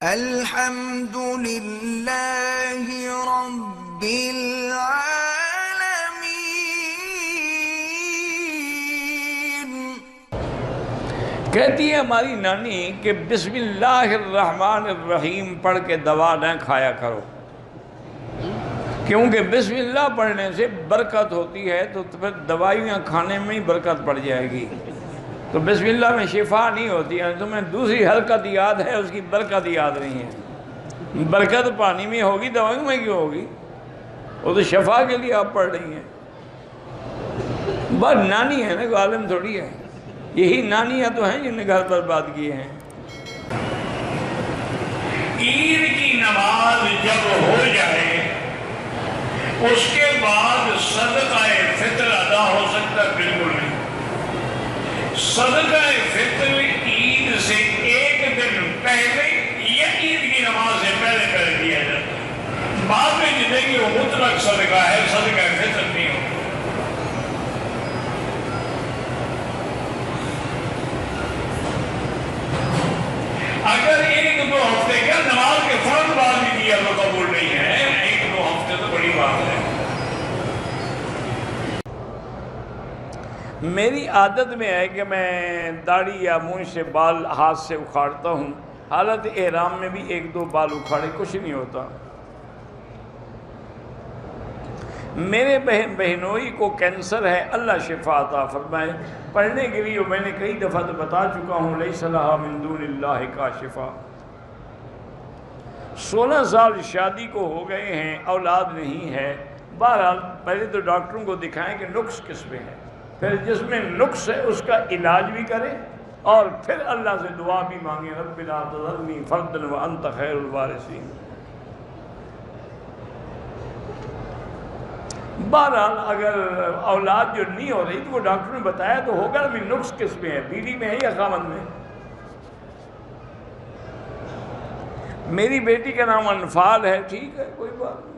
الحمد للہ رب العالمین۔ کہتی ہے ہماری نانی کہ بسم اللہ الرحمن الرحیم پڑھ کے دوا نہ کھایا کرو، کیونکہ بسم اللہ پڑھنے سے برکت ہوتی ہے، تو پھر دوائیاں کھانے میں ہی برکت پڑ جائے گی۔ تو بسم اللہ میں شفا نہیں ہوتی ہے، تمہیں دوسری حرکت یاد ہے، اس کی برکت یاد نہیں ہے۔ برکت پانی میں ہوگی، دوائیوں میں کیوں ہوگی؟ وہ تو شفا کے لیے آپ پڑھ رہی ہیں۔ بس نانی ہے نا، عالم تھوڑی ہے۔ یہی نانیاں تو ہیں جن نے گھر برباد کیے ہیں۔ عید کی نماز جب ہو جائے اس کے بعد صدقہ فطر ادا ہو سکتا ہے؟ بالکل نہیں۔ صدقہ فطر عید سے ایک دن پہلے یا عید کی نماز سے پہلے دیا جاتا ہے۔ بعد میں زندگی وہ مطلق صدقہ ہے، صدقہ فطر نہیں ہوتا۔ اگر ایک دو ہفتے کا نماز کے فوراً بعد بھی دیا تو قبول نہیں ہے، ایک دو ہفتے تو بڑی بات ہے۔ میری عادت میں ہے کہ میں داڑھی یا مونچھ سے بال ہاتھ سے اکھاڑتا ہوں، حالت احرام میں بھی ایک دو بال اکھاڑے کچھ نہیں ہوتا۔ میرے بہنوئی کو کینسر ہے، اللہ شفا عطا فرمائے۔ پڑھنے کے لیے میں نے کئی دفعہ تو بتا چکا ہوں، لیس لہا من دون اللہ کاشفا۔ 16 سال شادی کو ہو گئے ہیں، اولاد نہیں ہے۔ بہرحال پہلے تو ڈاکٹروں کو دکھائیں کہ نقص کس میں ہے، پھر جس میں نقص ہے اس کا علاج بھی کریں، اور پھر اللہ سے دعا بھی مانگیں، رب لا تذرنی فردا وانت خیر الوارثین۔ بہرحال اگر اولاد جو نہیں ہو رہی تو وہ ڈاکٹر نے بتایا تو ہوگا بھی نقص کس میں ہے، بیوی میں ہے یا خاوند میں؟ میری بیٹی کا نام انفال ہے، ٹھیک ہے، کوئی بات نہیں۔